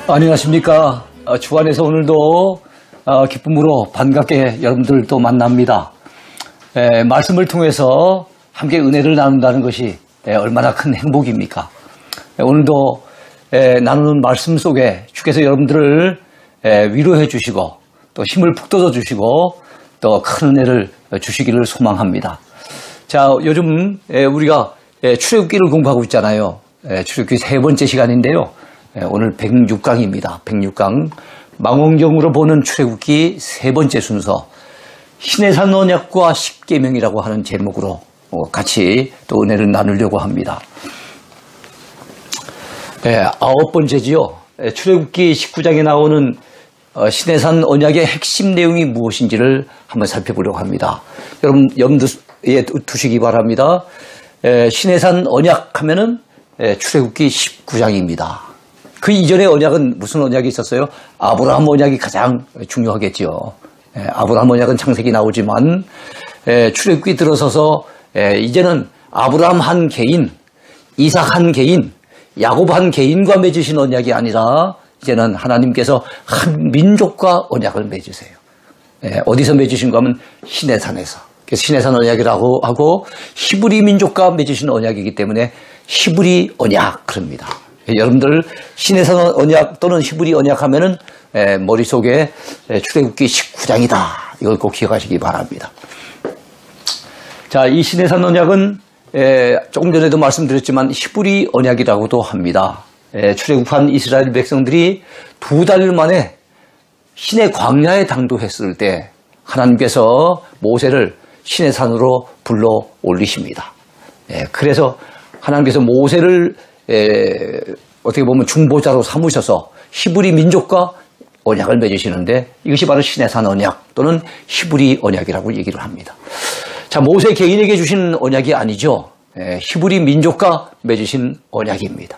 안녕하십니까. 주 안에서 오늘도 기쁨으로 반갑게 여러분들도 만납니다. 말씀을 통해서 함께 은혜를 나눈다는 것이 얼마나 큰 행복입니까? 오늘도 나누는 말씀 속에 주께서 여러분들을 위로해 주시고 또 힘을 북돋워 주시고 또 큰 은혜를 주시기를 소망합니다. 자, 요즘 우리가 출애굽기를 공부하고 있잖아요. 출애굽기 세 번째 시간인데요. 오늘 106강입니다. 106강 망원경으로 보는 출애굽기 세 번째 순서 시내산 언약과 십계명이라고 하는 제목으로 같이 또 은혜를 나누려고 합니다. 아홉 번째지요. 출애굽기 19장에 나오는 시내산 언약의 핵심 내용이 무엇인지를 한번 살펴보려고 합니다. 여러분 염두에 두시기 바랍니다. 시내산 언약 하면은 출애굽기 19장입니다. 그 이전의 언약은 무슨 언약이 있었어요? 아브라함 언약이 가장 중요하겠죠. 아브라함 언약은 창세기 나오지만 출애굽기 들어서서 이제는 아브라함 한 개인, 이삭 한 개인, 야곱 한 개인과 맺으신 언약이 아니라 이제는 하나님께서 한 민족과 언약을 맺으세요. 어디서 맺으신가 하면 시내산에서. 시내산 언약이라고 하고 히브리 민족과 맺으신 언약이기 때문에 히브리 언약 그럽니다. 여러분들 시내산 언약 또는 히브리 언약 하면은 머릿속에 출애굽기 19장이다. 이걸 꼭 기억하시기 바랍니다. 자, 이 시내산 언약은 조금 전에도 말씀드렸지만 히브리 언약이라고도 합니다. 출애굽한 이스라엘 백성들이 2달 만에 시내 광야에 당도했을 때 하나님께서 모세를 시내산으로 불러 올리십니다. 그래서 하나님께서 모세를 어떻게 보면 중보자로 삼으셔서 히브리 민족과 언약을 맺으시는데 이것이 바로 시내산 언약 또는 히브리 언약이라고 얘기를 합니다. 자, 모세 개인에게 주신 언약이 아니죠. 히브리 민족과 맺으신 언약입니다.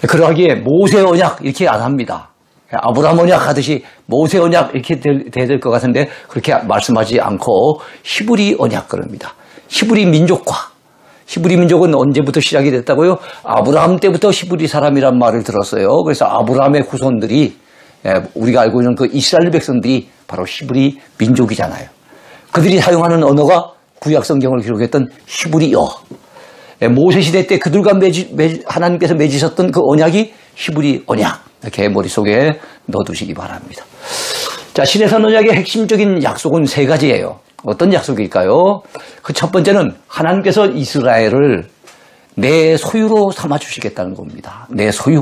그러하기에 모세 언약 이렇게 안 합니다. 아브라함 언약 하듯이 모세 언약 이렇게 돼야 될 것 같은데 그렇게 말씀하지 않고 히브리 언약 그럽니다. 히브리 민족과 히브리 민족은 언제부터 시작이 됐다고요? 아브라함 때부터 히브리 사람이란 말을 들었어요. 그래서 아브라함의 후손들이 우리가 알고 있는 그 이스라엘 백성들이 바로 히브리 민족이잖아요. 그들이 사용하는 언어가 구약 성경을 기록했던 히브리어. 모세 시대 때 그들과 하나님께서 맺으셨던 그 언약이 히브리 언약. 이렇게 머릿속에 넣어두시기 바랍니다. 자, 시내산 언약의 핵심적인 약속은 세 가지예요. 어떤 약속일까요? 그 첫 번째는 하나님께서 이스라엘을 내 소유로 삼아주시겠다는 겁니다. 내 소유.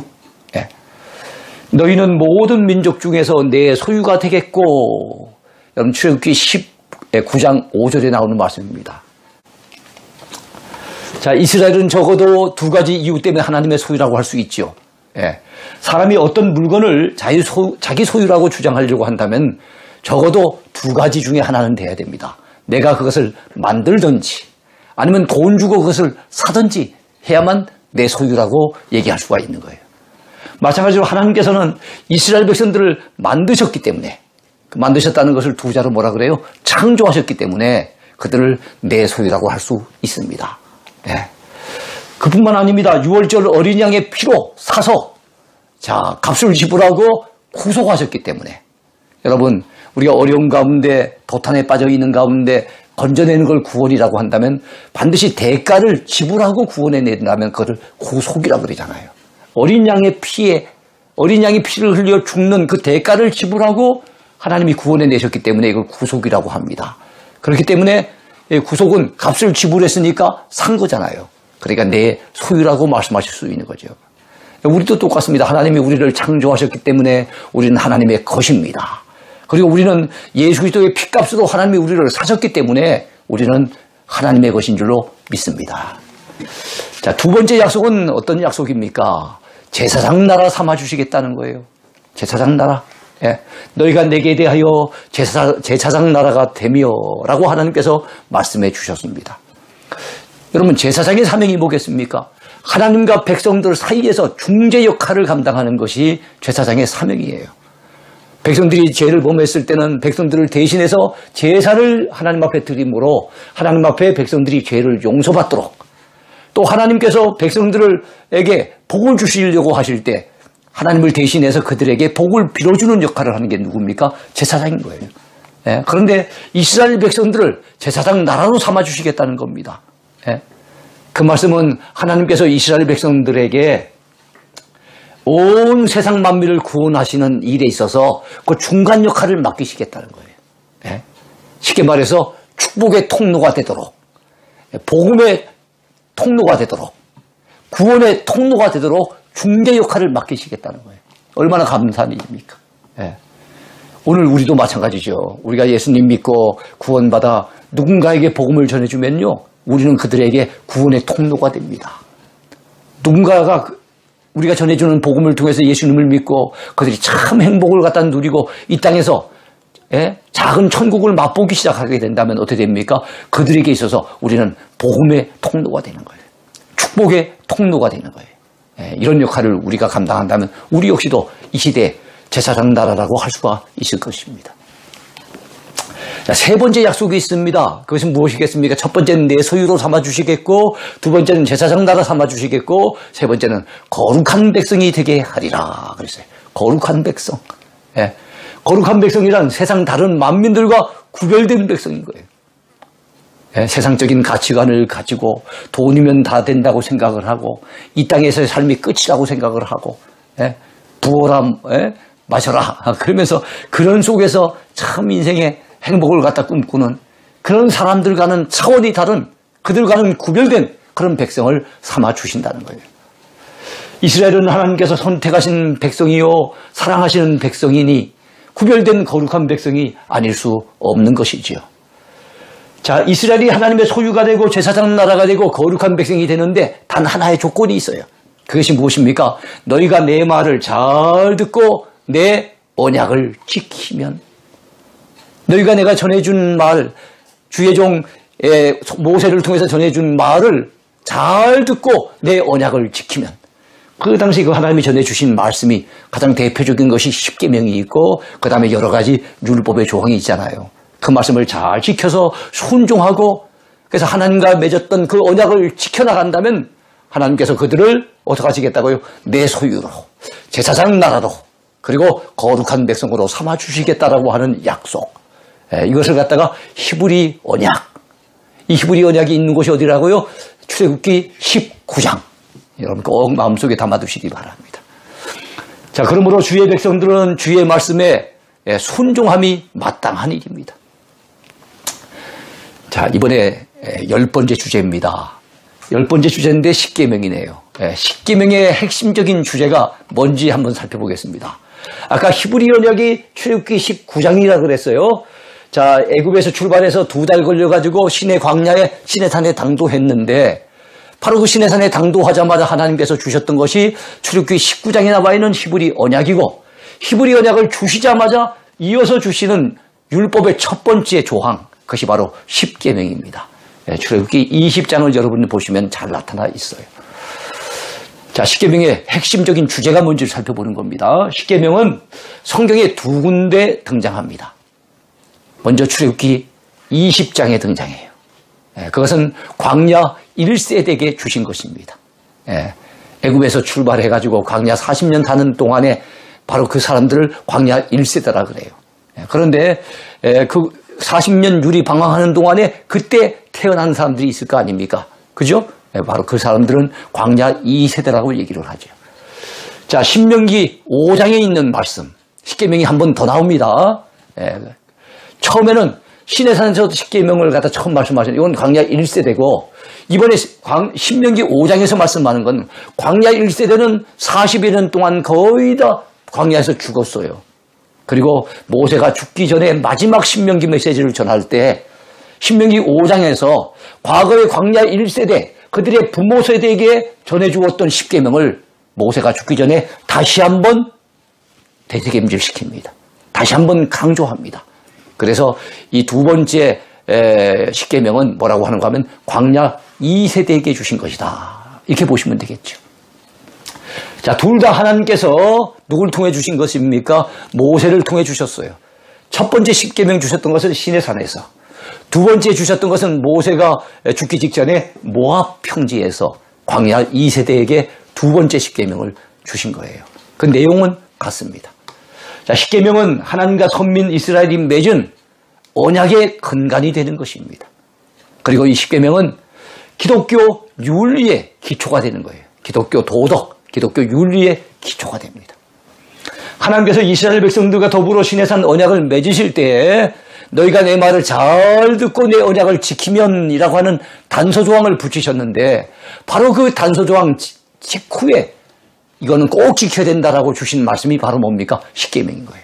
너희는 모든 민족 중에서 내 소유가 되겠고, 여러분 출애굽기 19장 5절에 나오는 말씀입니다. 자, 이스라엘은 적어도 두 가지 이유 때문에 하나님의 소유라고 할 수 있죠. 사람이 어떤 물건을 자기 소유라고 주장하려고 한다면 적어도 두 가지 중에 하나는 돼야 됩니다. 내가 그것을 만들든지 아니면 돈 주고 그것을 사든지 해야만 내 소유라고 얘기할 수가 있는 거예요. 마찬가지로 하나님께서는 이스라엘 백성들을 만드셨기 때문에 만드셨다는 것을 두 자로 뭐라 그래요? 창조하셨기 때문에 그들을 내 소유라고 할 수 있습니다. 그뿐만 아닙니다. 6월절 어린 양의 피로 사서 자, 값을 지불하고 구속하셨기 때문에 여러분 우리가 어려운 가운데 도탄에 빠져 있는 가운데 건져내는 걸 구원이라고 한다면 반드시 대가를 지불하고 구원해낸다면 그것을 구속이라고 그러잖아요. 어린 양의 피를 흘려 죽는 그 대가를 지불하고 하나님이 구원해내셨기 때문에 이걸 구속이라고 합니다. 그렇기 때문에 구속은 값을 지불했으니까 산 거잖아요. 그러니까 내 소유라고 말씀하실 수 있는 거죠. 우리도 똑같습니다. 하나님이 우리를 창조하셨기 때문에 우리는 하나님의 것입니다. 그리고 우리는 예수 그리스도의 피값으로 하나님이 우리를 사셨기 때문에 우리는 하나님의 것인 줄로 믿습니다. 자, 두 번째 약속은 어떤 약속입니까? 제사장 나라 삼아주시겠다는 거예요. 제사장 나라. 너희가 내게 대하여 제사장 나라가 되며라고 하나님께서 말씀해 주셨습니다. 여러분 제사장의 사명이 뭐겠습니까? 하나님과 백성들 사이에서 중재 역할을 감당하는 것이 제사장의 사명이에요. 백성들이 죄를 범했을 때는 백성들을 대신해서 제사를 하나님 앞에 드림으로 하나님 앞에 백성들이 죄를 용서받도록 또 하나님께서 백성들에게 복을 주시려고 하실 때 하나님을 대신해서 그들에게 복을 빌어주는 역할을 하는 게 누굽니까? 제사장인 거예요. 예, 그런데 이스라엘 백성들을 제사장 나라로 삼아주시겠다는 겁니다. 예, 그 말씀은 하나님께서 이스라엘 백성들에게 온 세상 만민을 구원하시는 일에 있어서 그 중간 역할을 맡기시겠다는 거예요. 예, 쉽게 말해서 축복의 통로가 되도록, 복음의 통로가 되도록, 구원의 통로가 되도록 중개 역할을 맡기시겠다는 거예요. 얼마나 감사한 일입니까? 예. 오늘 우리도 마찬가지죠. 우리가 예수님 믿고 구원받아 누군가에게 복음을 전해주면요, 우리는 그들에게 구원의 통로가 됩니다. 누군가가 우리가 전해주는 복음을 통해서 예수님을 믿고 그들이 참 행복을 갖다 누리고 이 땅에서 작은 천국을 맛보기 시작하게 된다면 어떻게 됩니까? 그들에게 있어서 우리는 복음의 통로가 되는 거예요. 축복의 통로가 되는 거예요. 이런 역할을 우리가 감당한다면 우리 역시도 이 시대에 제사장 나라라고 할 수가 있을 것입니다. 자, 세 번째 약속이 있습니다. 그것은 무엇이겠습니까? 첫 번째는 내 소유로 삼아주시겠고, 두 번째는 제사장 나라 삼아주시겠고, 세 번째는 거룩한 백성이 되게 하리라 그랬어요. 거룩한 백성. 예. 거룩한 백성이란 세상 다른 만민들과 구별된 백성인 거예요. 예, 세상적인 가치관을 가지고 돈이면 다 된다고 생각을 하고 이 땅에서의 삶이 끝이라고 생각을 하고 부어라 마셔라 그러면서 그런 속에서 참 인생의 행복을 갖다 꿈꾸는 그런 사람들과는 차원이 다른 그들과는 구별된 그런 백성을 삼아 주신다는 거예요. 이스라엘은 하나님께서 선택하신 백성이요 사랑하시는 백성이니 구별된 거룩한 백성이 아닐 수 없는 것이지요. 자, 이스라엘이 하나님의 소유가 되고 제사장 나라가 되고 거룩한 백성이 되는데 단 하나의 조건이 있어요. 그것이 무엇입니까? 너희가 내 말을 잘 듣고 내 언약을 지키면, 너희가 내가 전해준 말, 주의 종 모세를 통해서 전해준 말을 잘 듣고 내 언약을 지키면, 그 당시 그 하나님이 전해주신 말씀이 가장 대표적인 것이 십계명이 있고 그 다음에 여러 가지 율법의 조항이 있잖아요. 그 말씀을 잘 지켜서 순종하고 그래서 하나님과 맺었던 그 언약을 지켜나간다면 하나님께서 그들을 어떻게 하시겠다고요? 내 소유로, 제사장 나라로, 그리고 거룩한 백성으로 삼아주시겠다라고 하는 약속. 이것을 갖다가 히브리 언약. 이 히브리 언약이 있는 곳이 어디라고요? 출애굽기 19장. 여러분 꼭 마음속에 담아두시기 바랍니다. 자, 그러므로 주의 백성들은 주의 말씀에 순종함이 마땅한 일입니다. 자, 이번에 10번째 주제입니다. 10번째 주제인데 십계명이네요. 십계명의 핵심적인 주제가 뭔지 한번 살펴보겠습니다. 아까 히브리 언약이 출애굽기 19장이라 그랬어요. 자, 애굽에서 출발해서 2달 걸려가지고 시내 광야에 시내산에 당도했는데 바로 그 시내산에 당도하자마자 하나님께서 주셨던 것이 출애굽기 19장에 나와 있는 히브리 언약이고, 히브리 언약을 주시자마자 이어서 주시는 율법의 첫 번째 조항, 그것이 바로 십계명입니다. 출애굽기 20장을 여러분 보시면 잘 나타나 있어요. 자, 십계명의 핵심적인 주제가 뭔지를 살펴보는 겁니다. 십계명은 성경에 2군데 등장합니다. 먼저 출애굽기 20장에 등장해요. 그것은 광야 1세대에게 주신 것입니다. 애굽에서 출발해가지고 광야 40년 타는 동안에 바로 그 사람들을 광야 1세대라 그래요. 그런데 그 40년 유리 방황하는 동안에 그때 태어난 사람들이 있을 거 아닙니까? 그죠? 바로 그 사람들은 광야 2세대라고 얘기를 하죠. 자, 신명기 5장에 있는 말씀, 십계명이 한 번 더 나옵니다. 처음에는 시내산에서 십계명을 갖다 처음 말씀하셨는데 이건 광야 1세대고, 이번에 신명기 5장에서 말씀하는 건 광야 1세대는 40여 년 동안 거의 다 광야에서 죽었어요. 그리고 모세가 죽기 전에 마지막 신명기 메시지를 전할 때 신명기 5장에서 과거의 광야 1세대, 그들의 부모 세대에게 전해주었던 십계명을 모세가 죽기 전에 다시 한번 되새김질시킵니다. 다시 한번 강조합니다. 그래서 이 두 번째 십계명은 뭐라고 하는가 하면 광야 2세대에게 주신 것이다. 이렇게 보시면 되겠죠. 자, 둘 다 하나님께서 누굴 통해 주신 것입니까? 모세를 통해 주셨어요. 첫 번째 십계명 주셨던 것은 시내산에서, 두 번째 주셨던 것은 모세가 죽기 직전에 모압 평지에서 광야 2세대에게 두 번째 십계명을 주신 거예요. 그 내용은 같습니다. 자, 십계명은 하나님과 선민 이스라엘이 맺은 언약의 근간이 되는 것입니다. 그리고 이 십계명은 기독교 윤리의 기초가 되는 거예요. 기독교 도덕, 기독교 윤리의 기초가 됩니다. 하나님께서 이스라엘 백성들과 더불어 시내산 언약을 맺으실 때에 너희가 내 말을 잘 듣고 내 언약을 지키면이라고 하는 단서조항을 붙이셨는데 바로 그 단서조항 직후에 이거는 꼭 지켜야 된다라고 주신 말씀이 바로 뭡니까? 십계명인 거예요.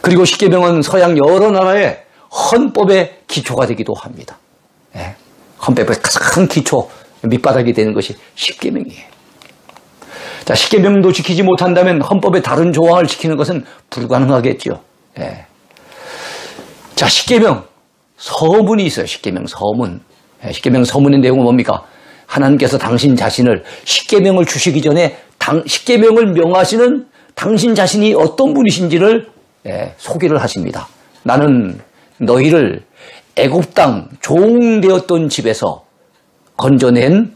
그리고 십계명은 서양 여러 나라의 헌법의 기초가 되기도 합니다. 예. 헌법의 가장 기초 밑바닥이 되는 것이 십계명이에요. 자, 십계명도 지키지 못한다면 헌법의 다른 조항을 지키는 것은 불가능하겠죠. 예. 자, 십계명 서문이 있어요. 십계명 서문. 예, 십계명 서문의 내용은 뭡니까? 하나님께서 당신 자신을 십계명을 주시기 전에 십계명을 명하시는 당신 자신이 어떤 분이신지를 소개를 하십니다. 나는 너희를 애굽 땅 종되었던 집에서 건져낸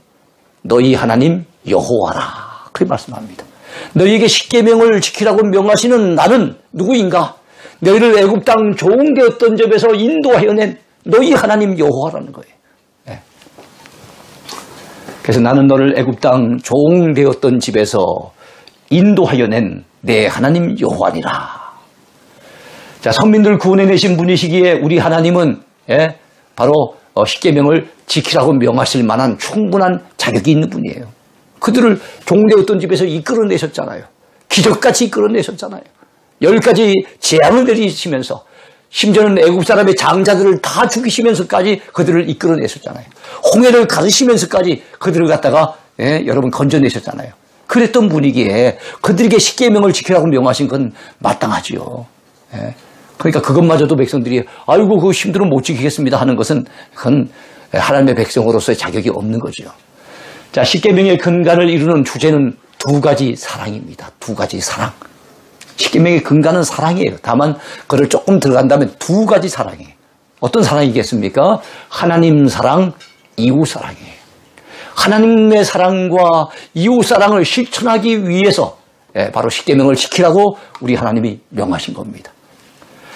너희 하나님 여호와라. 그렇게 말씀합니다. 너희에게 십계명을 지키라고 명하시는 나는 누구인가? 너희를 애굽 땅 종되었던 집에서 인도하여 낸 너희 하나님 여호와라는 거예요. 네. 그래서 나는 너를 애굽 땅 종되었던 집에서 인도하여 낸 내 하나님 여호와니라. 자, 선민들 구원해내신 분이시기에 우리 하나님은 바로 십계명을 지키라고 명하실 만한 충분한 자격이 있는 분이에요. 그들을 종되었던 집에서 이끌어내셨잖아요. 기적같이 이끌어내셨잖아요. 10가지 재앙을 내리시면서 심지어는 애국 사람의 장자들을 다 죽이시면서까지 그들을 이끌어내셨잖아요. 홍해를 가르시면서까지 그들을 갖다가 여러분 건져내셨잖아요. 그랬던 분위기에 그들에게 십계명을 지키라고 명하신 건 마땅하지요. 그러니까 그것마저도 백성들이 아이고 그거 힘들면 못 지키겠습니다 하는 것은 그건 하나님의 백성으로서의 자격이 없는 거죠. 자, 십계명의 근간을 이루는 주제는 두 가지 사랑입니다. 두 가지 사랑. 십계명의 근간은 사랑이에요. 다만 그를 조금 들어간다면 두 가지 사랑이에요. 어떤 사랑이겠습니까? 하나님 사랑, 이웃 사랑이에요. 하나님의 사랑과 이웃 사랑을 실천하기 위해서 바로 십계명을 지키라고 우리 하나님이 명하신 겁니다.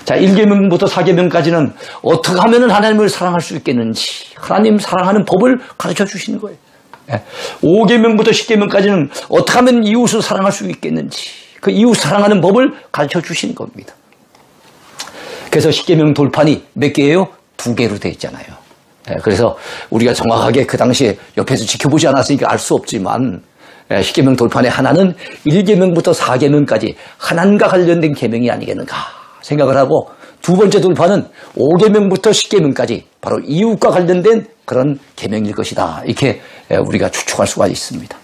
자, 1계명부터 4계명까지는 어떻게 하면 하나님을 사랑할 수 있겠는지 하나님 사랑하는 법을 가르쳐 주시는 거예요. 5계명부터 10계명까지는 어떻게 하면 이웃을 사랑할 수 있겠는지 그 이웃 사랑하는 법을 가르쳐 주시는 겁니다. 그래서 10계명 돌판이 몇 개예요? 2개로 되어 있잖아요. 그래서 우리가 정확하게 그 당시에 옆에서 지켜보지 않았으니까 알 수 없지만 10계명 돌판의 하나는 1계명부터 4계명까지 하나님과 관련된 계명이 아니겠는가 생각을 하고 두 번째 돌판은 5계명부터 10계명까지 바로 이웃과 관련된 그런 계명일 것이다. 이렇게 우리가 추측할 수가 있습니다.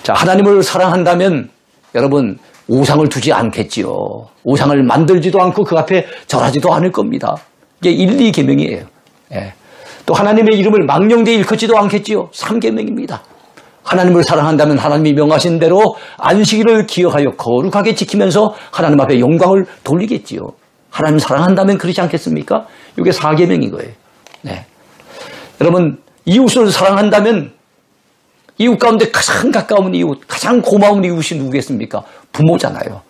자, 하나님을 사랑한다면 여러분 우상을 두지 않겠지요. 우상을 만들지도 않고 그 앞에 절하지도 않을 겁니다. 이게 1, 2계명이에요. 또 하나님의 이름을 망령되이 일컫지도 않겠지요. 3계명입니다. 하나님을 사랑한다면 하나님이 명하신 대로 안식일을 기억하여 거룩하게 지키면서 하나님 앞에 영광을 돌리겠지요. 하나님 사랑한다면 그렇지 않겠습니까? 이게 4계명인 거예요. 네. 여러분 이웃을 사랑한다면 이웃 가운데 가장 가까운 이웃, 가장 고마운 이웃이 누구겠습니까? 부모잖아요.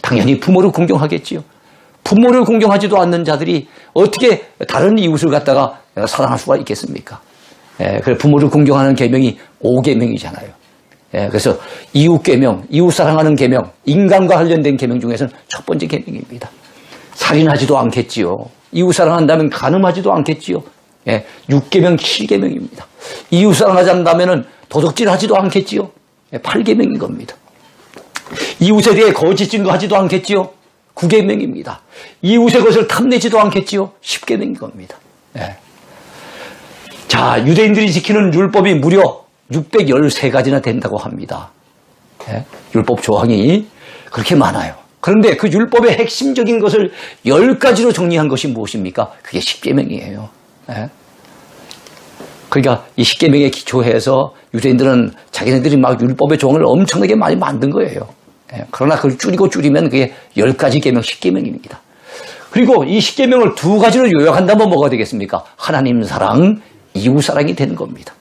당연히 부모를 공경하겠지요. 부모를 공경하지도 않는 자들이 어떻게 다른 이웃을 갖다가 사랑할 수가 있겠습니까? 그래서 부모를 공경하는 계명이 5계명이잖아요. 그래서 이웃 계명, 이웃 사랑하는 계명, 인간과 관련된 계명 중에서는 첫 번째 계명입니다. 살인하지도 않겠지요. 이웃 사랑한다면 간음하지도 않겠지요. 6계명, 7계명입니다. 이웃 사랑하지 않는다면 도둑질하지도 않겠지요. 8계명인 겁니다. 이웃에 대해 거짓 증거하지도 않겠지요. 9계명입니다. 이웃의 것을 탐내지도 않겠지요. 10계명인 겁니다. 자, 유대인들이 지키는 율법이 무려 613가지나 된다고 합니다. 율법 조항이 그렇게 많아요. 그런데 그 율법의 핵심적인 것을 10가지로 정리한 것이 무엇입니까? 그게 10계명이에요. 그러니까 이 10계명에 기초해서 유대인들은 자기네들이 막 율법의 조항을 엄청나게 많이 만든 거예요. 그러나 그걸 줄이면 그게 10가지 계명, 10계명입니다. 그리고 이 십계명을 두 가지로 요약한다면 뭐가 되겠습니까? 하나님 사랑, 이웃 사랑이 되는 겁니다.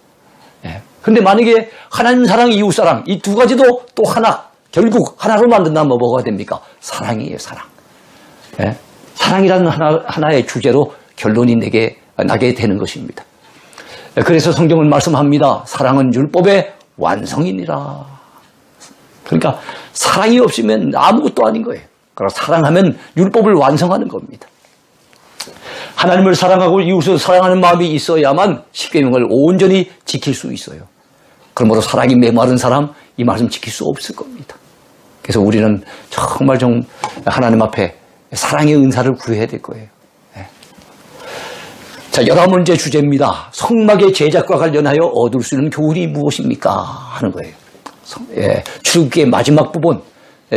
그런데 만약에 하나님 사랑, 이웃 사랑 이 두 가지도 또 하나, 결국 하나로 만든다면 뭐가 됩니까? 사랑이에요, 사랑. 사랑이라는 하나의 주제로 결론이 나게 되는 것입니다. 그래서 성경은 말씀합니다. 사랑은 율법의 완성이니라. 그러니까 사랑이 없으면 아무것도 아닌 거예요. 그러니까 사랑하면 율법을 완성하는 겁니다. 하나님을 사랑하고 이웃을 사랑하는 마음이 있어야만 십계명을 온전히 지킬 수 있어요. 그러므로 사랑이 메마른 사람 이 말씀 지킬 수 없을 겁니다. 그래서 우리는 정말 좀 하나님 앞에 사랑의 은사를 구해야 될 거예요. 자, 11번째 주제입니다. 성막의 제작과 관련하여 얻을 수 있는 교훈이 무엇입니까? 하는 거예요. 출애굽기의 마지막 부분,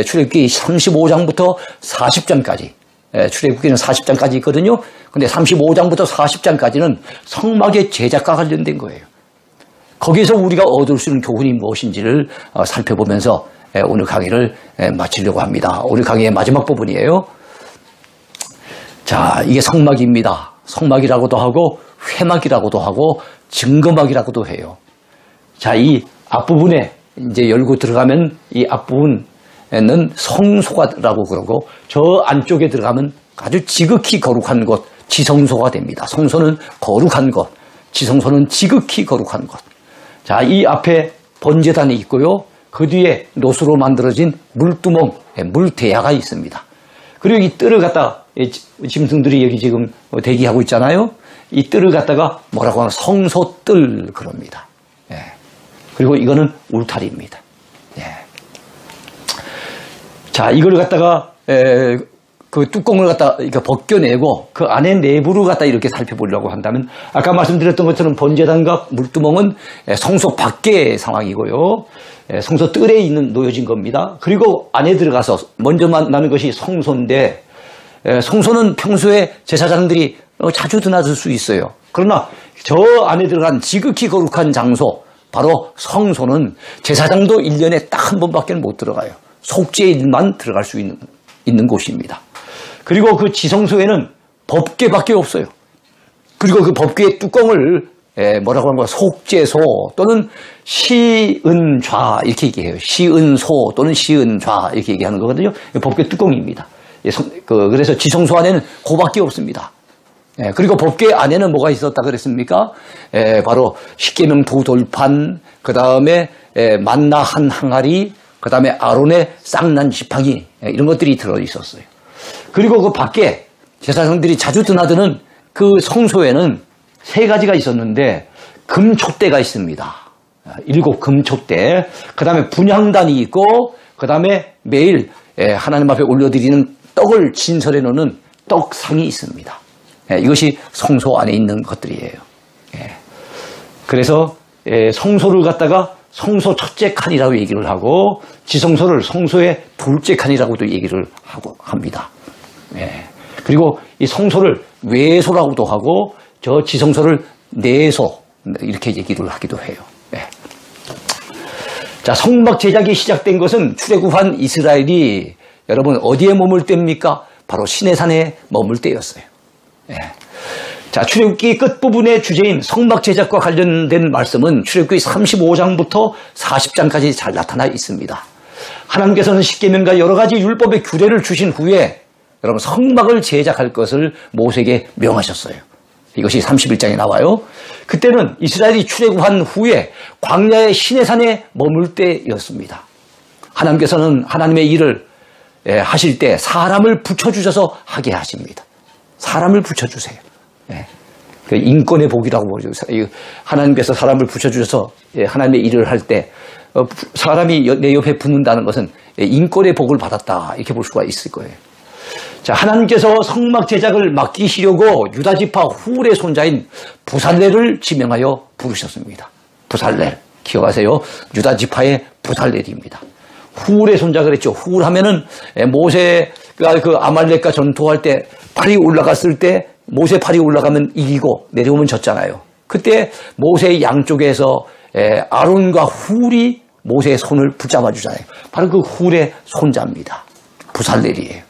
출애굽기 35장부터 40장까지, 출애굽기는 40장까지 있거든요. 근데 35장부터 40장까지는 성막의 제작과 관련된 거예요. 거기서 우리가 얻을 수 있는 교훈이 무엇인지를 살펴보면서 오늘 강의를 마치려고 합니다. 오늘 강의의 마지막 부분이에요. 자, 이게 성막입니다. 성막이라고도 하고 회막이라고도 하고 증거막이라고도 해요. 자, 이 앞부분에 이제 열고 들어가면 이 앞부분에는 성소가라고 그러고 저 안쪽에 들어가면 아주 지극히 거룩한 곳, 지성소가 됩니다. 성소는 거룩한 것, 지성소는 지극히 거룩한 것. 자, 이 앞에 번제단이 있고요. 그 뒤에 노수로 만들어진 물두멍, 물대야가 있습니다. 그리고 이 뜰을 갖다 짐승들이 여기 지금 대기하고 있잖아요. 이 뜰을 갖다가 뭐라고 하나 성소뜰 그럽니다. 그리고 이거는 울타리입니다. 자, 이걸 갖다가 그 뚜껑을 갖다 이렇게 벗겨내고 그 안에 내부를 갖다 이렇게 살펴보려고 한다면 아까 말씀드렸던 것처럼 번제단과 물두멍은 성소 밖의 상황이고요. 성소 뜰에 있는 놓여진 겁니다. 그리고 안에 들어가서 먼저 만나는 것이 성소인데 성소는 평소에 제사장들이 자주 드나들 수 있어요. 그러나 저 안에 들어간 지극히 거룩한 장소 바로 성소는 제사장도 1년에 딱 한 번밖에 못 들어가요. 속죄일만 들어갈 수 있는 곳입니다. 그리고 그 지성소에는 법궤밖에 없어요. 그리고 그 법궤의 뚜껑을 뭐라고 하는 거야? 속죄소 또는 시은좌 이렇게 얘기해요. 시은소 또는 시은좌 이렇게 얘기하는 거거든요. 법궤 뚜껑입니다. 그래서 지성소 안에는 그밖에 없습니다. 그리고 법궤 안에는 뭐가 있었다 그랬습니까? 바로 십계명 두 돌판, 그 다음에 만나 한 항아리, 그 다음에 아론의 쌍난 지팡이 이런 것들이 들어있었어요. 그리고 그 밖에 제사장들이 자주 드나드는 그 성소에는 세 가지가 있었는데 금촛대가 있습니다. 7 금촛대, 그 다음에 분향단이 있고 그 다음에 매일 하나님 앞에 올려드리는 떡을 진설해 놓는 떡상이 있습니다. 이것이 성소 안에 있는 것들이에요. 그래서 성소를 갖다가 성소 첫째 칸이라고 얘기를 하고 지성소를 성소의 둘째 칸이라고도 얘기를 하고 합니다. 그리고 이 성소를 외소라고도 하고 저 지성소를 내소 이렇게 얘기를 하기도 해요. 자, 성막 제작이 시작된 것은 출애굽한 이스라엘이 여러분 어디에 머물 때입니까? 바로 시내산에 머물 때였어요. 자, 출애굽기 끝부분의 주제인 성막 제작과 관련된 말씀은 출애굽기 35장부터 40장까지 잘 나타나 있습니다. 하나님께서는 십계명과 여러 가지 율법의 규례를 주신 후에 여러분 성막을 제작할 것을 모세에게 명하셨어요. 이것이 31장에 나와요. 그때는 이스라엘이 출애굽한 후에 광야의 시내산에 머물 때였습니다. 하나님께서는 하나님의 일을 하실 때 사람을 붙여주셔서 하게 하십니다. 사람을 붙여주세요. 인권의 복이라고 보죠. 하나님께서 사람을 붙여주셔서 하나님의 일을 할 때 사람이 내 옆에 붙는다는 것은 인권의 복을 받았다 이렇게 볼 수가 있을 거예요. 자, 하나님께서 성막 제작을 맡기시려고 유다지파 훌의 손자인 부살렐을 지명하여 부르셨습니다. 부살렐 기억하세요? 유다지파의 부살렐입니다. 훌의 손자 그랬죠. 훌 하면은 모세가 그 아말렉과 전투할 때 팔이 올라갔을 때 모세 팔이 올라가면 이기고 내려오면 졌잖아요. 그때 모세의 양쪽에서 아론과 훌이 모세의 손을 붙잡아 주잖아요. 바로 그 훌의 손자입니다. 부살렐이에요.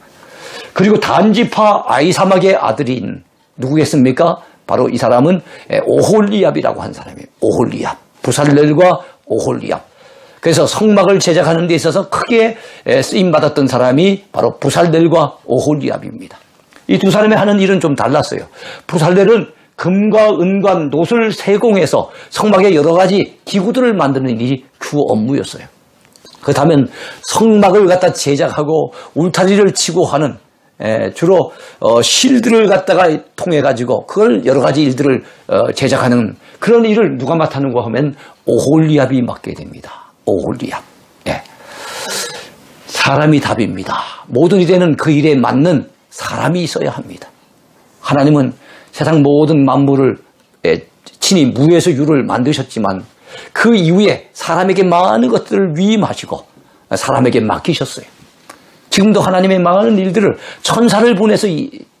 그리고 단지파 아이사막의 아들인 누구겠습니까? 바로 이 사람은 오홀리압이라고 한 사람이에요. 오홀리압. 부살렐과 오홀리압. 그래서 성막을 제작하는 데 있어서 크게 쓰임받았던 사람이 바로 부살렐과 오홀리압입니다. 이 두 사람이 하는 일은 좀 달랐어요. 부살렐은 금과 은과 놋을 세공해서 성막에 여러 가지 기구들을 만드는 일이 주 업무였어요. 그렇다면 성막을 갖다 제작하고 울타리를 치고 하는 주로 실들을 갖다가 통해 가지고 그걸 여러 가지 일들을 제작하는 그런 일을 누가 맡았는가 하면 오홀리압이 맡게 됩니다. 오홀리압. 예. 사람이 답입니다. 모든 일에는 그 일에 맞는 사람이 있어야 합니다. 하나님은 세상 모든 만물을 친히 무에서 유를 만드셨지만 그 이후에 사람에게 많은 것들을 위임하시고 사람에게 맡기셨어요. 지금도 하나님의 많은 일들을 천사를 보내서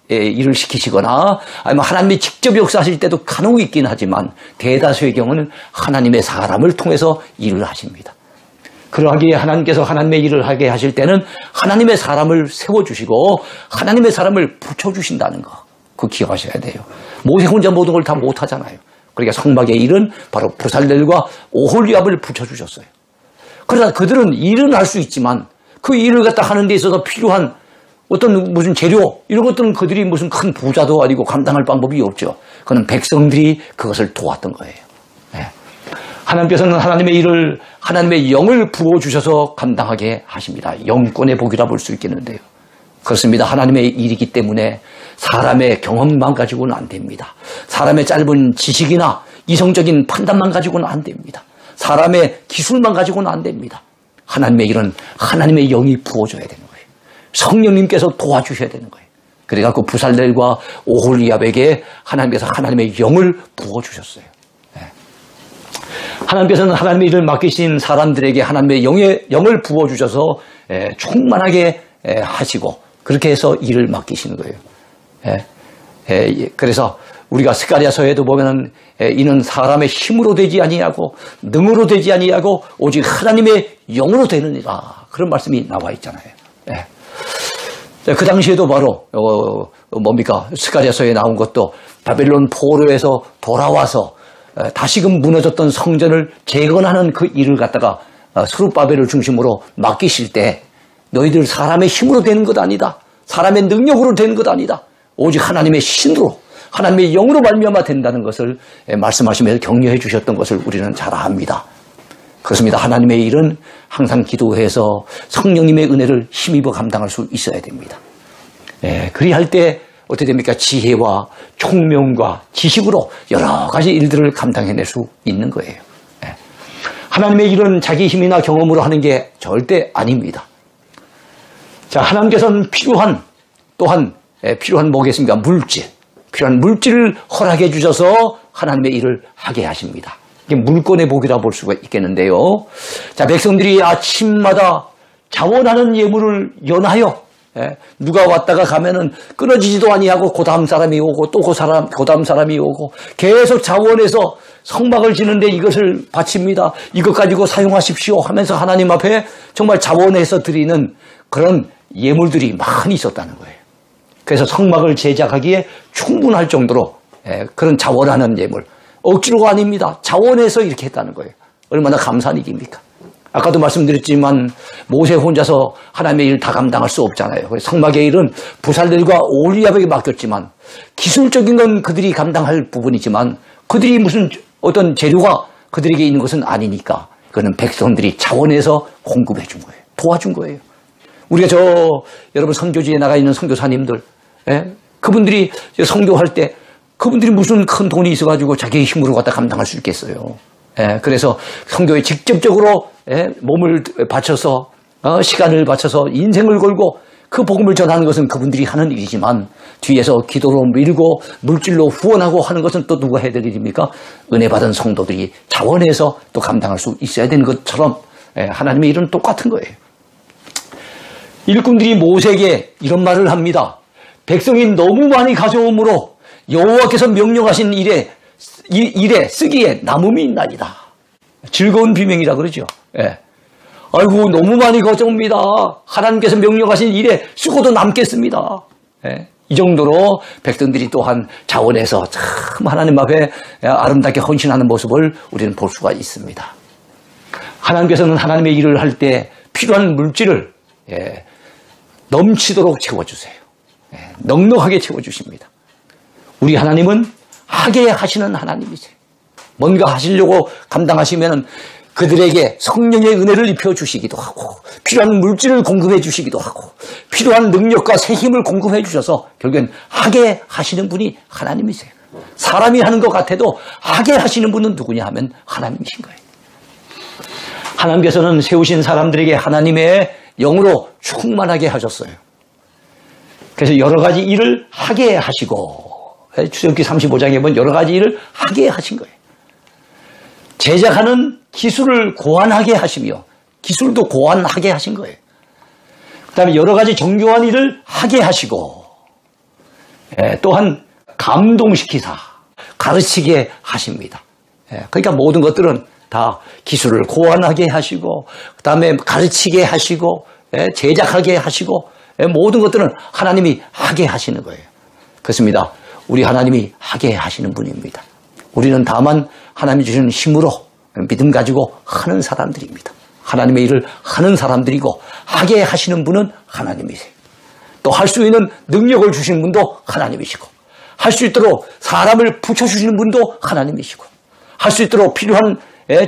일을 시키시거나 아니면 하나님이 직접 역사하실 때도 간혹 있긴 하지만 대다수의 경우는 하나님의 사람을 통해서 일을 하십니다. 그러하기에 하나님께서 하나님의 일을 하게 하실 때는 하나님의 사람을 세워주시고 하나님의 사람을 붙여주신다는 거 그거 기억하셔야 돼요. 모세 혼자 모든 걸 다 못하잖아요. 그러니까 성막의 일은 바로 부살렐과 오홀리압을 붙여주셨어요. 그러나 그들은 일은 할 수 있지만 그 일을 갖다 하는 데 있어서 필요한 어떤 무슨 재료 이런 것들은 그들이 무슨 큰 부자도 아니고 감당할 방법이 없죠. 그는 백성들이 그것을 도왔던 거예요. 네. 하나님께서는 하나님의 일을 하나님의 영을 부어주셔서 감당하게 하십니다. 영권의 복이라 볼 수 있겠는데요. 그렇습니다. 하나님의 일이기 때문에 사람의 경험만 가지고는 안 됩니다. 사람의 짧은 지식이나 이성적인 판단만 가지고는 안 됩니다. 사람의 기술만 가지고는 안 됩니다. 하나님의 일은 하나님의 영이 부어줘야 되는 거예요. 성령님께서 도와주셔야 되는 거예요. 그래갖고 부살렐과 오홀리압에게 하나님께서 하나님의 영을 부어주셨어요. 하나님께서는 하나님의 일을 맡기신 사람들에게 하나님의 영을 부어주셔서 충만하게 하시고 그렇게 해서 일을 맡기시는 거예요. 그래서 우리가 스가랴서에도 보면은 이는 사람의 힘으로 되지 아니하고 능으로 되지 아니하고 오직 하나님의 영으로 되느니라 그런 말씀이 나와 있잖아요. 그 당시에도 바로 뭡니까 스가랴서에 나온 것도 바벨론 포로에서 돌아와서 다시금 무너졌던 성전을 재건하는 그 일을 갖다가 스룹바벨을 중심으로 맡기실 때 너희들 사람의 힘으로 되는 것 아니다. 사람의 능력으로 되는 것 아니다. 오직 하나님의 신으로 하나님의 영으로 말미암아 된다는 것을 말씀하시면서 격려해 주셨던 것을 우리는 잘 압니다. 그렇습니다. 하나님의 일은 항상 기도해서 성령님의 은혜를 힘입어 감당할 수 있어야 됩니다. 그리할 때 어떻게 됩니까? 지혜와 총명과 지식으로 여러 가지 일들을 감당해낼 수 있는 거예요. 하나님의 일은 자기 힘이나 경험으로 하는 게 절대 아닙니다. 자, 하나님께서는 또한 필요한 뭐겠습니까? 필요한 물질을 허락해 주셔서 하나님의 일을 하게 하십니다. 이게 물권의 복이라 볼 수가 있겠는데요. 자, 백성들이 아침마다 자원하는 예물을 연하여 누가 왔다가 가면은 끊어지지도 아니하고 그 다음 사람이 오고 또 그 다음 사람이 오고 계속 자원해서 성막을 지는데 이것을 바칩니다. 이것 가지고 사용하십시오 하면서 하나님 앞에 정말 자원해서 드리는 그런 예물들이 많이 있었다는 거예요. 그래서 성막을 제작하기에 충분할 정도로 그런 자원하는 예물. 억지로가 아닙니다. 자원해서 이렇게 했다는 거예요. 얼마나 감사한 일입니까? 아까도 말씀드렸지만 모세 혼자서 하나님의 일을 다 감당할 수 없잖아요. 성막의 일은 부살렐과 오홀리압에게 맡겼지만 기술적인 건 그들이 감당할 부분이지만 그들이 무슨 어떤 재료가 그들에게 있는 것은 아니니까 그거는 백성들이 자원해서 공급해 준 거예요. 도와준 거예요. 우리가 여러분 선교지에 나가 있는 선교사님들 그분들이 선교할 때 그분들이 무슨 큰 돈이 있어가지고 자기의 힘으로 갖다 감당할 수 있겠어요. 그래서 선교에 직접적으로 몸을 바쳐서 시간을 바쳐서 인생을 걸고 그 복음을 전하는 것은 그분들이 하는 일이지만 뒤에서 기도로 밀고 물질로 후원하고 하는 것은 또 누가 해야 될 일입니까? 은혜 받은 성도들이 자원해서 또 감당할 수 있어야 되는 것처럼 하나님의 일은 똑같은 거예요. 일꾼들이 모세에게 이런 말을 합니다. 백성이 너무 많이 가져오므로 여호와께서 명령하신 일에 쓰기에 남음이 있나이다. 즐거운 비명이라 그러죠. 아이고 너무 많이 가져옵니다. 하나님께서 명령하신 일에 쓰고도 남겠습니다. 예. 이 정도로 백성들이 또한 자원해서 참 하나님 앞에 아름답게 헌신하는 모습을 우리는 볼 수가 있습니다. 하나님께서는 하나님의 일을 할 때 필요한 물질을 넘치도록 채워주세요. 넉넉하게 채워주십니다. 우리 하나님은 하게 하시는 하나님이세요. 뭔가 하시려고 감당하시면 그들에게 성령의 은혜를 입혀주시기도 하고 필요한 물질을 공급해 주시기도 하고 필요한 능력과 새 힘을 공급해 주셔서 결국엔 하게 하시는 분이 하나님이세요. 사람이 하는 것 같아도 하게 하시는 분은 누구냐 하면 하나님이신 거예요. 하나님께서는 세우신 사람들에게 하나님의 영으로 충만하게 하셨어요. 그래서 여러 가지 일을 하게 하시고 출애굽기 35장에 보면 여러 가지 일을 하게 하신 거예요. 제작하는 기술을 고안하게 하시며 기술도 고안하게 하신 거예요. 그 다음에 여러 가지 정교한 일을 하게 하시고 또한 감동시키사 가르치게 하십니다. 그러니까 모든 것들은 다 기술을 고안하게 하시고 그 다음에 가르치게 하시고 제작하게 하시고 모든 것들은 하나님이 하게 하시는 거예요. 그렇습니다. 우리 하나님이 하게 하시는 분입니다. 우리는 다만 하나님이 주시는 힘으로 믿음 가지고 하는 사람들입니다. 하나님의 일을 하는 사람들이고 하게 하시는 분은 하나님이세요. 또 할 수 있는 능력을 주시는 분도 하나님이시고 할 수 있도록 사람을 붙여주시는 분도 하나님이시고 할 수 있도록 필요한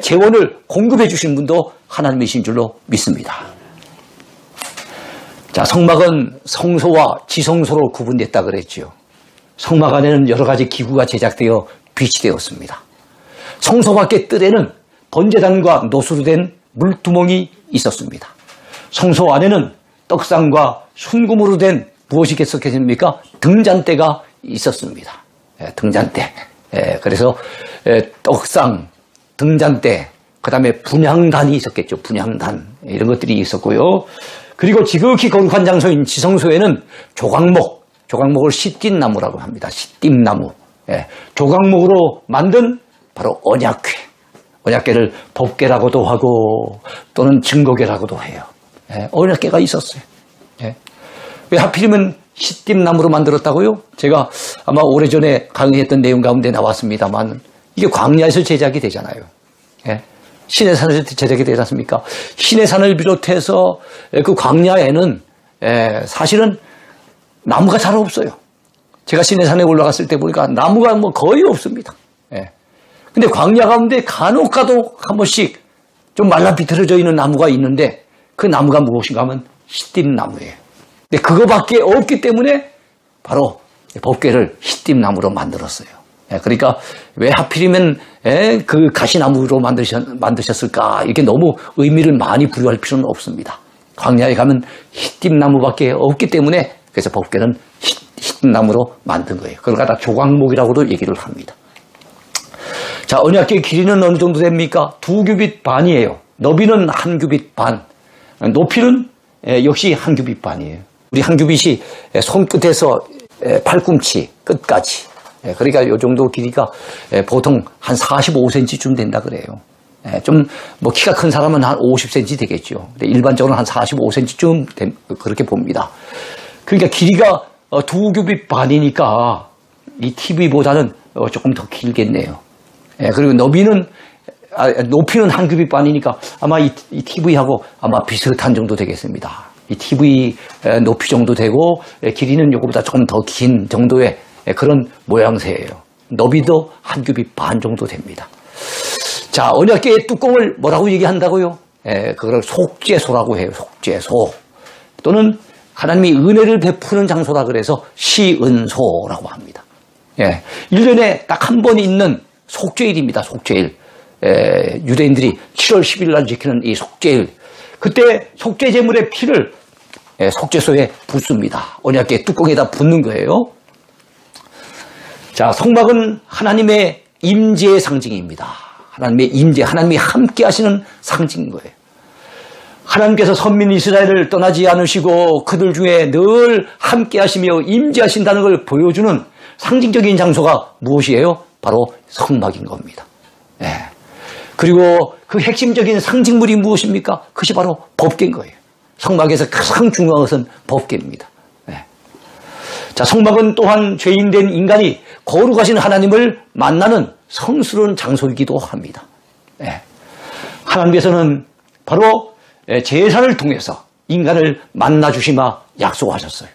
재원을 공급해 주시는 분도 하나님이신 줄로 믿습니다. 자, 성막은 성소와 지성소로 구분됐다 그랬죠. 성막 안에는 여러 가지 기구가 제작되어 비치되었습니다. 성소 밖의 뜰에는 번제단과 노수로 된 물두멍이 있었습니다. 성소 안에는 떡상과 순금으로 된 무엇이 있었겠습니까? 등잔대가 있었습니다. 등잔대. 그래서 떡상, 등잔대, 그 다음에 분향단이 있었겠죠. 분향단 이런 것들이 있었고요. 그리고 지극히 거룩한 장소인 지성소에는 조각목을 시띠나무라고 합니다. 시띠나무. 조각목으로 만든 바로 언약궤를 법궤라고도 하고 또는 증거궤라고도 해요. 언약궤가 있었어요. 왜 하필이면 시띠나무로 만들었다고요? 제가 아마 오래전에 강의했던 내용 가운데 나왔습니다만 이게 광야에서 제작이 되잖아요. 시내산에서 제작이 되지 않습니까? 시내산을 비롯해서 그 광야에는 사실은 나무가 잘 없어요. 제가 시내산에 올라갔을 때 보니까 나무가 뭐 거의 없습니다. 근데 광야 가운데 간혹가도 한 번씩 좀 말라 비틀어져 있는 나무가 있는데 그 나무가 무엇인가 하면 시띠나무예요. 근데 그거밖에 없기 때문에 바로 법궤를 시띠나무로 만들었어요. 그러니까 왜 하필이면 그 가시나무로 만드셨을까? 이렇게 너무 의미를 많이 부여할 필요는 없습니다. 광야에 가면 시띠나무밖에 없기 때문에 그래서 법궤는 시띠나무로 만든 거예요. 그걸 갖다 조각목이라고도 얘기를 합니다. 자, 언약궤 길이는 어느 정도 됩니까? 2규빗 반이에요. 너비는 1규빗 반, 높이는 역시 1규빗 반이에요. 우리 1규빗이 손끝에서 팔꿈치 끝까지. 그러니까 이 정도 길이가 보통 한 45cm쯤 된다 그래요. 좀 뭐 키가 큰 사람은 한 50cm 되겠죠. 근데 일반적으로 한 45cm쯤 그렇게 봅니다. 그러니까 길이가 2규빗 반이니까 이 TV보다는 조금 더 길겠네요. 그리고 높이는 1규빗 반이니까 아마 이 TV하고 아마 비슷한 정도 되겠습니다. 이 TV 높이 정도 되고 길이는 요거보다 조금 더 긴 정도의 그런 모양새예요. 너비도 1규빗 반 정도 됩니다. 자, 언약궤의 뚜껑을 뭐라고 얘기한다고요? 그걸 속죄소라고 해요. 속죄소. 또는 하나님이 은혜를 베푸는 장소라 그래서 시은소라고 합니다. 1년에 딱 한 번 있는 속죄일입니다. 속죄일. 유대인들이 7월 10일 날 지키는 이 속죄일. 그때 속죄 제물의 피를 속죄소에 붓습니다. 언약궤 뚜껑에다 붓는 거예요. 자, 성막은 하나님의 임재의 상징입니다. 하나님의 임재, 하나님이 함께 하시는 상징인 거예요. 하나님께서 선민 이스라엘을 떠나지 않으시고 그들 중에 늘 함께 하시며 임재하신다는 걸 보여주는 상징적인 장소가 무엇이에요? 바로 성막인 겁니다. 그리고 그 핵심적인 상징물이 무엇입니까? 그것이 바로 법궤인 거예요. 성막에서 가장 중요한 것은 법궤입니다. 네. 자, 성막은 또한 죄인된 인간이 거룩하신 하나님을 만나는 성스러운 장소이기도 합니다. 네. 하나님께서는 바로 제사를 통해서 인간을 만나주시마 약속하셨어요.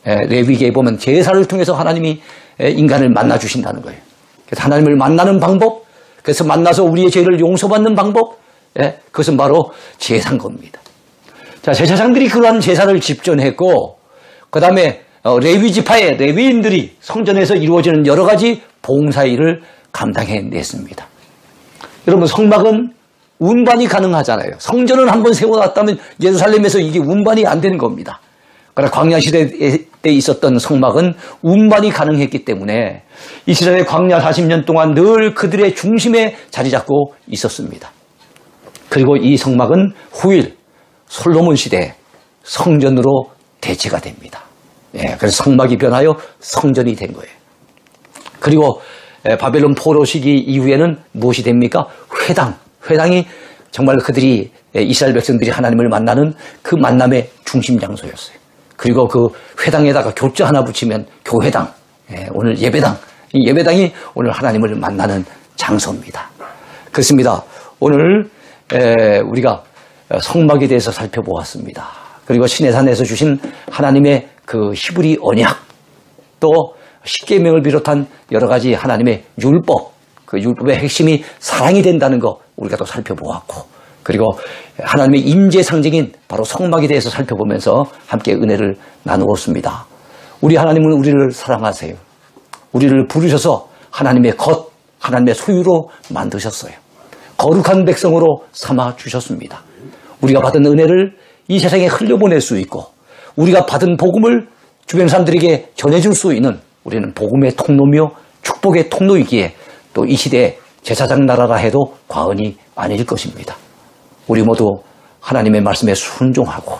레위기에 보면 제사를 통해서 하나님이 인간을 만나주신다는 거예요. 그래서 하나님을 만나는 방법, 그래서 만나서 우리의 죄를 용서받는 방법, 그것은 바로 제사인 겁니다. 자, 제사장들이 그러한 제사를 집전했고, 그 다음에 레위 지파의 레위인들이 성전에서 이루어지는 여러 가지 봉사일을 감당해냈습니다. 여러분, 성막은 운반이 가능하잖아요. 성전을 한번 세워놨다면 예루살렘에서 이게 운반이 안 되는 겁니다. 그러나 광야시대 때 있었던 성막은 운반이 가능했기 때문에 이스라엘 광야 40년 동안 늘 그들의 중심에 자리 잡고 있었습니다. 그리고 이 성막은 후일 솔로몬 시대 성전으로 대체가 됩니다. 그래서 성막이 변하여 성전이 된 거예요. 그리고 바벨론 포로 시기 이후에는 무엇이 됩니까? 회당이 정말 그들이 이스라엘 백성들이 하나님을 만나는 그 만남의 중심 장소였어요. 그리고 그 회당에다가 교자 하나 붙이면 교회당, 오늘 예배당, 이 예배당이 오늘 하나님을 만나는 장소입니다. 그렇습니다. 오늘 우리가 성막에 대해서 살펴보았습니다. 그리고 시내산에서 주신 하나님의 그 히브리 언약, 또 십계명을 비롯한 여러 가지 하나님의 율법, 그 율법의 핵심이 사랑이 된다는 거 우리가 또 살펴보았고, 그리고 하나님의 임재 상징인 바로 성막에 대해서 살펴보면서 함께 은혜를 나누었습니다. 우리 하나님은 우리를 사랑하세요. 우리를 부르셔서 하나님의 것, 하나님의 소유로 만드셨어요. 거룩한 백성으로 삼아 주셨습니다. 우리가 받은 은혜를 이 세상에 흘려보낼 수 있고, 우리가 받은 복음을 주변 사람들에게 전해줄 수 있는 우리는 복음의 통로며 축복의 통로이기에 또 이 시대에 제사장 나라라 해도 과언이 아닐 것입니다. 우리 모두 하나님의 말씀에 순종하고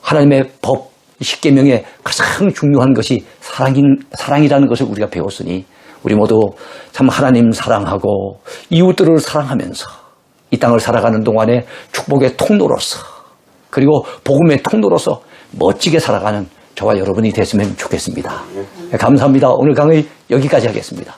하나님의 법, 십계명의 가장 중요한 것이 사랑이라는 것을 우리가 배웠으니 우리 모두 참 하나님 사랑하고 이웃들을 사랑하면서 이 땅을 살아가는 동안에 축복의 통로로서 그리고 복음의 통로로서 멋지게 살아가는 저와 여러분이 됐으면 좋겠습니다. 감사합니다. 오늘 강의 여기까지 하겠습니다.